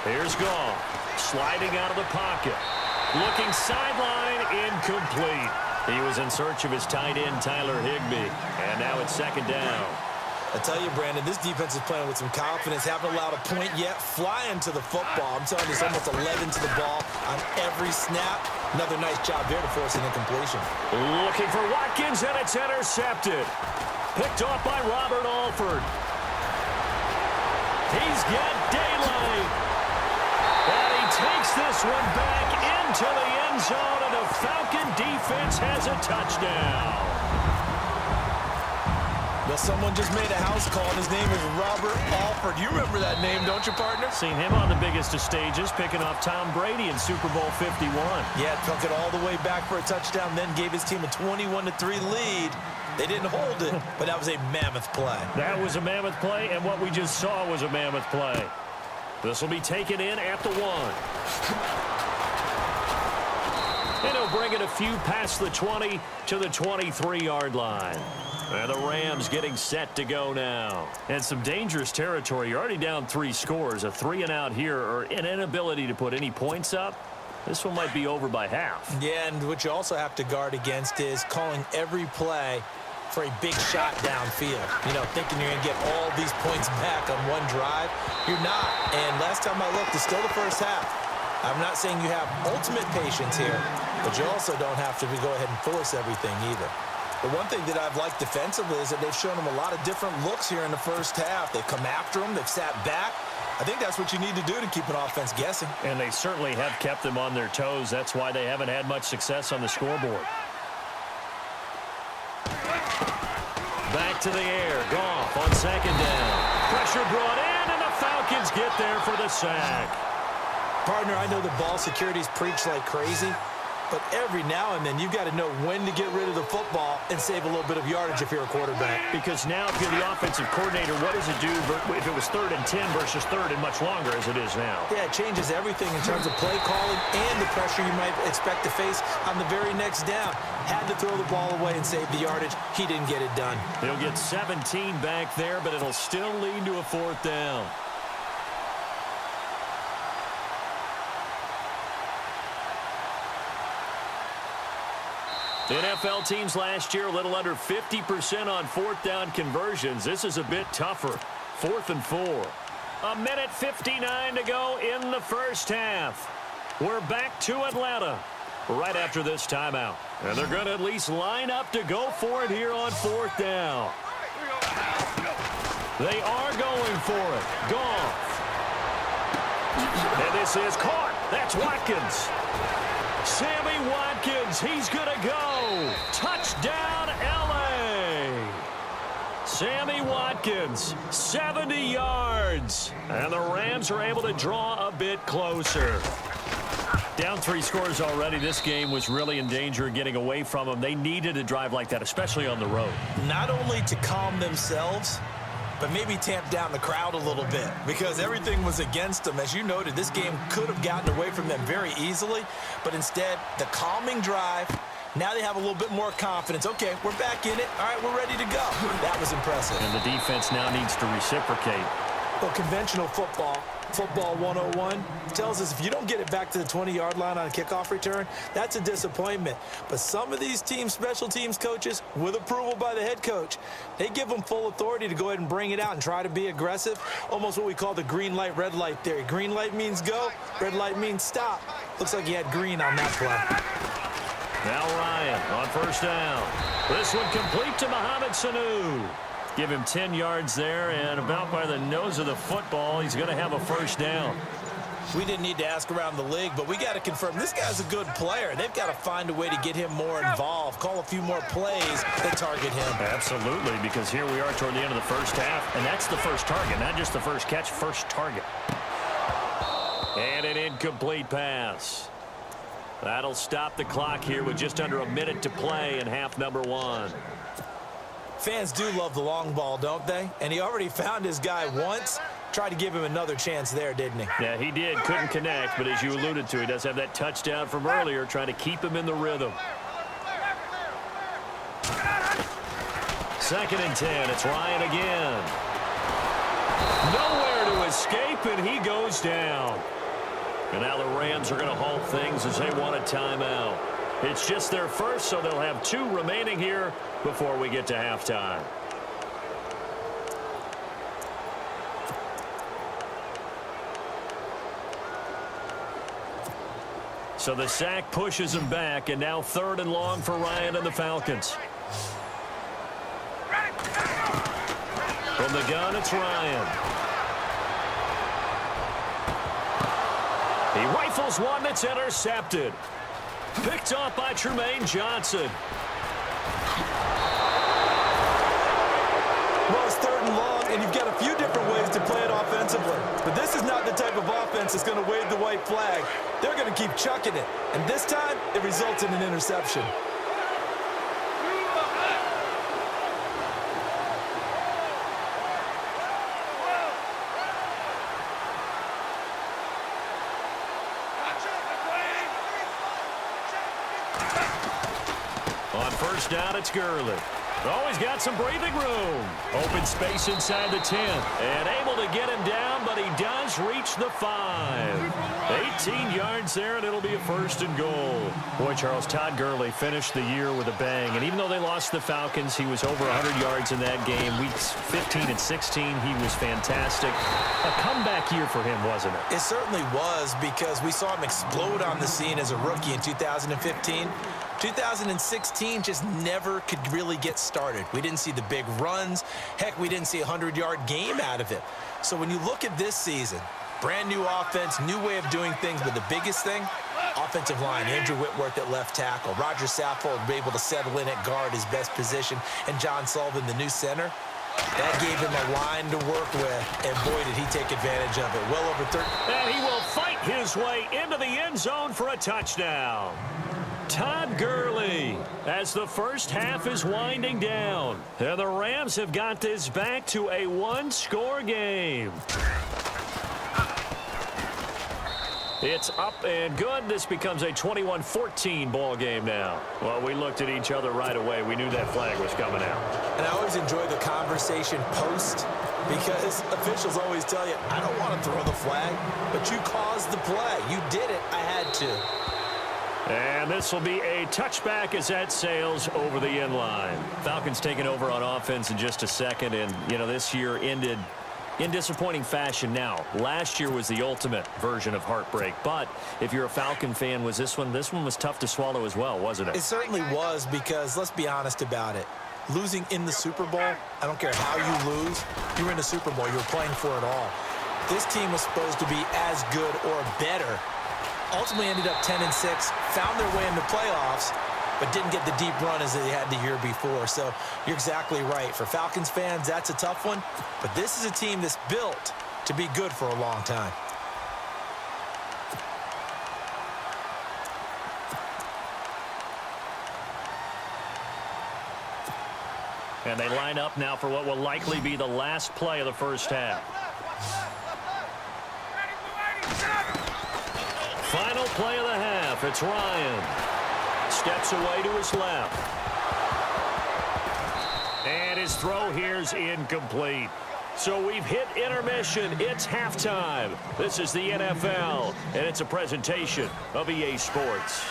Here's Goff, sliding out of the pocket. Looking sideline, incomplete. He was in search of his tight end, Tyler Higbee. And now it's second down. I tell you, Brandon, this defense is playing with some confidence. Haven't allowed a point yet. Flying to the football. I'm telling you, it's almost 11 to the ball on every snap. Another nice job there to force an incompletion. Looking for Watkins, and it's intercepted. Picked off by Robert Alford. He's got daylight. And he takes this one back into the end zone, and the Falcon defense has a touchdown. Well, someone just made a house call, and his name is Robert Alford. You remember that name, don't you, partner? Seen him on the biggest of stages, picking off Tom Brady in Super Bowl 51. Yeah, took it all the way back for a touchdown, then gave his team a 21-3 lead. They didn't hold it, but that was a mammoth play. That was a mammoth play, and what we just saw was a mammoth play. This will be taken in at the 1. And he'll bring it a few past the 20 to the 23-yard line. And the Rams getting set to go now. And some dangerous territory. You're already down 3 scores. A 3-and-out here, or an inability to put any points up. This one might be over by half. Yeah, and what you also have to guard against is calling every play for a big shot downfield. You know, thinking you're going to get all these points back on one drive. You're not. And last time I looked, it's still the first half. I'm not saying you have ultimate patience here, but you also don't have to go ahead and force everything either. The one thing that I've liked defensively is that they've shown them a lot of different looks here in the first half. They've come after them. They've sat back. I think that's what you need to do to keep an offense guessing. And they certainly have kept them on their toes. That's why they haven't had much success on the scoreboard. Back to the air. Goff on second down. Pressure brought in, and the Falcons get there for the sack. Partner, I know the ball security's preached like crazy, but every now and then you've got to know when to get rid of the football and save a little bit of yardage if you're a quarterback. Because now if you're the offensive coordinator, what does it do if it was 3rd and 10 versus 3rd and much longer as it is now? Yeah, it changes everything in terms of play calling and the pressure you might expect to face on the very next down. Had to throw the ball away and save the yardage. He didn't get it done. He'll get 17 back there, but it'll still lead to a 4th down. NFL teams last year a little under 50% on 4th down conversions. This is a bit tougher. 4th and 4. 1:59 to go in the first half. We're back to Atlanta right after this timeout. And they're going to at least line up to go for it here on 4th down. They are going for it. Goff. And this is caught. That's Watkins. Sammy Watkins, he's going to go. Touchdown, L.A. Sammy Watkins, 70 yards. And the Rams are able to draw a bit closer. Down 3 scores already. This game was really in danger of getting away from them. They needed a drive like that, especially on the road. Not only to calm themselves, but maybe tamp down the crowd a little bit because everything was against them. As you noted, this game could have gotten away from them very easily, but instead, the calming drive, now they have a little bit more confidence. Okay, we're back in it. All right, we're ready to go. That was impressive. And the defense now needs to reciprocate. Well, conventional football 101, tells us if you don't get it back to the 20-yard line on a kickoff return, that's a disappointment. But some of these teams, special teams coaches, with approval by the head coach, they give them full authority to go ahead and bring it out and try to be aggressive, almost what we call the green light, red light theory. Green light means go, red light means stop. Looks like he had green on that play. Now Ryan on first down. This one complete to Mohamed Sanu. Give him 10 yards there, and about by the nose of the football, he's going to have a first down. We didn't need to ask around the league, but we got to confirm this guy's a good player. They've got to find a way to get him more involved, call a few more plays that target him. Absolutely, because here we are toward the end of the first half, and that's the first target, not just the first catch, first target. And an incomplete pass. That'll stop the clock here with just under a minute to play in half number 1. Fans do love the long ball, don't they? And he already found his guy once. Tried to give him another chance there, didn't he? Yeah, he did. Couldn't connect, but as you alluded to, he does have that touchdown from earlier, trying to keep him in the rhythm. 2nd and 10. It's Ryan again. Nowhere to escape, and he goes down. And now the Rams are going to halt things as they want a timeout. It's just their first, so they'll have 2 remaining here before we get to halftime. So the sack pushes him back, and now 3rd and long for Ryan and the Falcons. From the gun, it's Ryan. He rifles one that's intercepted. Picked off by Tremaine Johnson. Well, it's 3rd and long, and you've got a few different ways to play it offensively. But this is not the type of offense that's going to wave the white flag. They're going to keep chucking it. And this time, it results in an interception. On first down, it's Gurley. Oh, he's got some breathing room. Open space inside the 10. And able to get him down, but he does reach the 5. 18 yards there, and it'll be a 1st and goal. Boy, Charles, Todd Gurley finished the year with a bang. And even though they lost the Falcons, he was over 100 yards in that game. Weeks 15 and 16, he was fantastic. A comeback year for him, wasn't it? It certainly was, because we saw him explode on the scene as a rookie in 2015. 2016 just never could really get started. We didn't see the big runs. Heck, we didn't see a 100-yard game out of it. So when you look at this season, brand new offense, new way of doing things, but the biggest thing, offensive line. Andrew Whitworth at left tackle. Roger Saffold able to settle in at guard, his best position, and John Sullivan, the new center. That gave him a line to work with, and boy, did he take advantage of it. Well over 30. And he will fight his way into the end zone for a touchdown. Todd Gurley as the first half is winding down. And the Rams have got this back to a 1-score game. It's up and good. This becomes a 21-14 ball game now. Well, we looked at each other right away. We knew that flag was coming out. And I always enjoy the conversation post, because officials always tell you, I don't want to throw the flag, but you caused the play. You did it. I had to. And this will be a touchback as that sails over the end line. Falcons taking over on offense in just a second. And, you know, this year ended in disappointing fashion. Now, last year was the ultimate version of heartbreak. But if you're a Falcon fan, was this one was tough to swallow as well, wasn't it? It certainly was, because let's be honest about it. Losing in the Super Bowl, I don't care how you lose, you were in the Super Bowl. You were playing for it all. This team was supposed to be as good or better. Ultimately ended up 10-6, found their way in the playoffs, but didn't get the deep run as they had the year before. So you're exactly right. For Falcons fans, that's a tough one. But this is a team that's built to be good for a long time. And they line up now for what will likely be the last play of the first half. Final play of the half. It's Ryan. Steps away to his left. And his throw here's incomplete. So we've hit intermission. It's halftime. This is the NFL, and it's a presentation of EA Sports.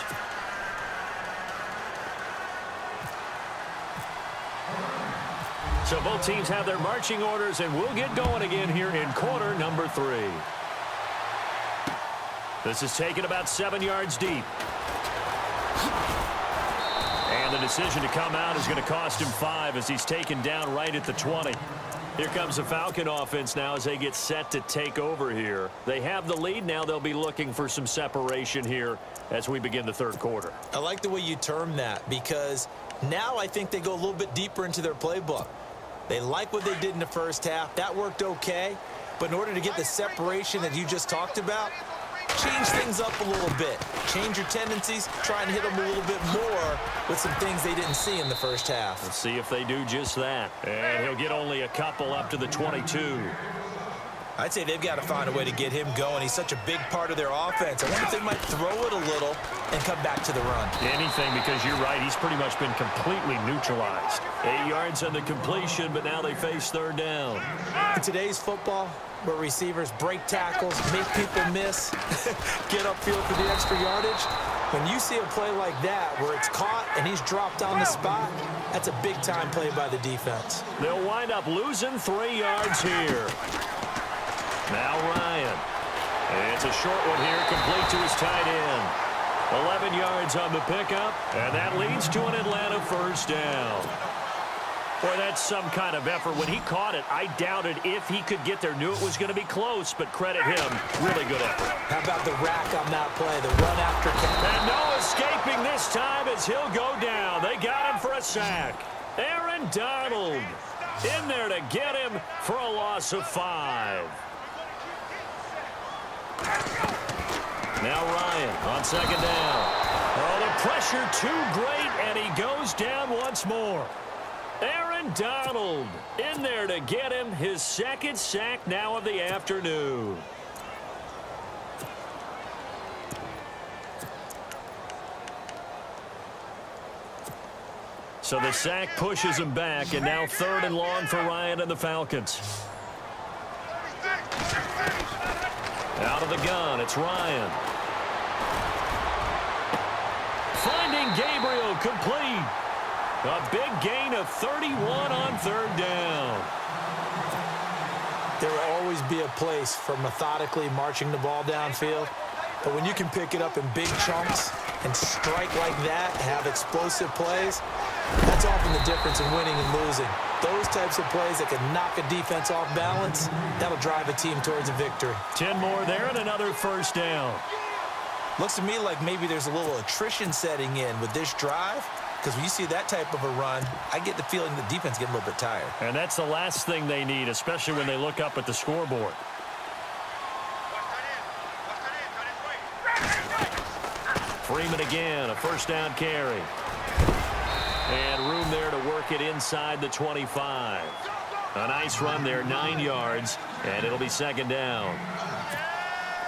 So both teams have their marching orders, and we'll get going again here in quarter number 3. This is taken about 7 yards deep. And the decision to come out is going to cost him 5 as he's taken down right at the 20. Here comes the Falcon offense now as they get set to take over here. They have the lead now. They'll be looking for some separation here as we begin the third quarter. I like the way you term that, because now I think they go a little bit deeper into their playbook. They like what they did in the first half. That worked okay. But in order to get the separation that you just talked about, change things up a little bit. Change your tendencies. Try and hit them a little bit more with some things they didn't see in the first half. Let's see if they do just that. And he'll get only a couple up to the 22. I'd say they've got to find a way to get him going. He's such a big part of their offense. I wonder if they might throw it a little and come back to the run. Anything, because you're right. He's pretty much been completely neutralized. 8 yards on the completion, but now they face third down. In today's football, where receivers break tackles, make people miss, get upfield for the extra yardage, when you see a play like that where it's caught and he's dropped on the spot, that's a big-time play by the defense. They'll wind up losing 3 yards here. Now Ryan. It's a short one here, complete to his tight end. 11 yards on the pickup, and that leads to an Atlanta first down. Boy, that's some kind of effort. When he caught it, I doubted if he could get there. Knew it was going to be close, but credit him. Really good effort. How about the rack on that play, the run after catch? And no escaping this time as he'll go down. They got him for a sack. Aaron Donald in there to get him for a loss of 5. Now Ryan on second down. Oh, the pressure too great, and he goes down once more. Aaron Donald in there to get him his second sack now of the afternoon. So the sack pushes him back, and now 3rd and long for Ryan and the Falcons. Out of the gun, it's Ryan. Finding Gabriel, complete. A big gain of 31 on 3rd down. There will always be a place for methodically marching the ball downfield. But when you can pick it up in big chunks and strike like that, have explosive plays, that's often the difference in winning and losing. Those types of plays that can knock a defense off balance, that'll drive a team towards a victory. 10 more there and another first down. Looks to me like maybe there's a little attrition setting in with this drive, because when you see that type of a run, I get the feeling the defense getting a little bit tired. And that's the last thing they need, especially when they look up at the scoreboard. Freeman again, a first down carry. And room there to work it inside the 25. A nice run there, 9 yards, and it'll be second down.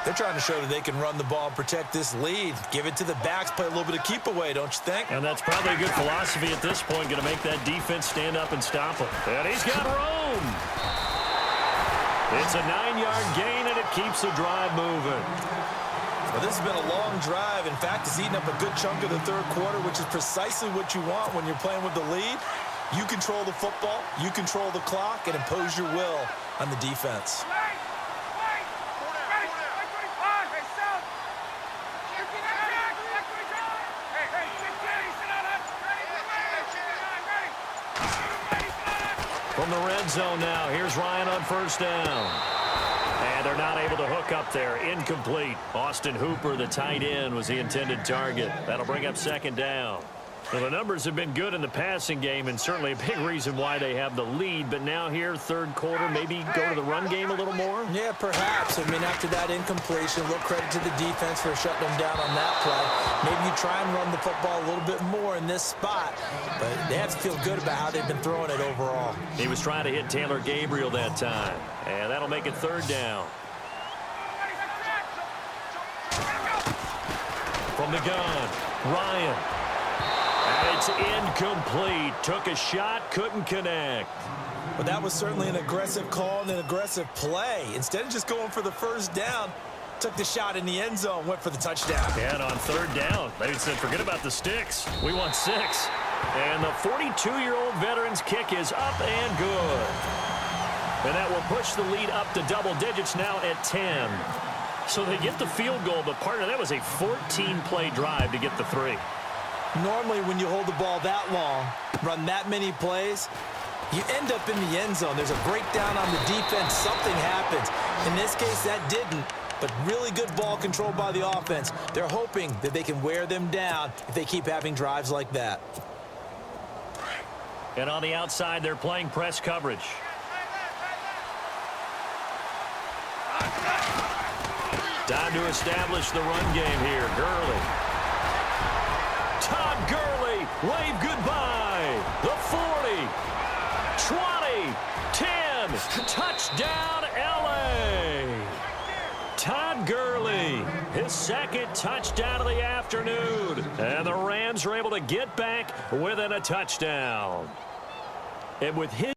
They're trying to show that they can run the ball and protect this lead. Give it to the backs, play a little bit of keep away, don't you think? And that's probably a good philosophy at this point, going to make that defense stand up and stop him. And he's got room. It's a 9-yard gain, and it keeps the drive moving. Well, this has been a long drive. In fact, it's eaten up a good chunk of the third quarter, which is precisely what you want when you're playing with the lead. You control the football, you control the clock, and impose your will on the defense. From the red zone now, here's Ryan on first down. And they're not able to hook up there. Incomplete. Austin Hooper, the tight end, was the intended target. That'll bring up second down. Well, the numbers have been good in the passing game, and certainly a big reason why they have the lead. But now here, third quarter, maybe go to the run game a little more? Yeah, perhaps. I mean, after that incompletion, a little credit to the defense for shutting them down on that play. Maybe you try and run the football a little bit more in this spot. But they have to feel good about how they've been throwing it overall. He was trying to hit Taylor Gabriel that time. And that'll make it third down. From the gun, Ryan. And it's incomplete. Took a shot, couldn't connect. But that was certainly an aggressive call and an aggressive play. Instead of just going for the first down, took the shot in the end zone, went for the touchdown. And on third down, they said, forget about the sticks. We want 6. And the 42-year-old veteran's kick is up and good. And that will push the lead up to double digits now at 10. So they get the field goal, but partner, that was a 14-play drive to get the 3. Normally, when you hold the ball that long, run that many plays, you end up in the end zone. There's a breakdown on the defense. Something happens. In this case, that didn't, but really good ball control by the offense. They're hoping that they can wear them down if they keep having drives like that. And on the outside, they're playing press coverage. Time to establish the run game here. Gurley. Todd Gurley, wave goodbye. The 40, 20, 10. again. Touchdown, L.A. Todd Gurley, his second touchdown of the afternoon. And the Rams are able to get back within a touchdown. And with his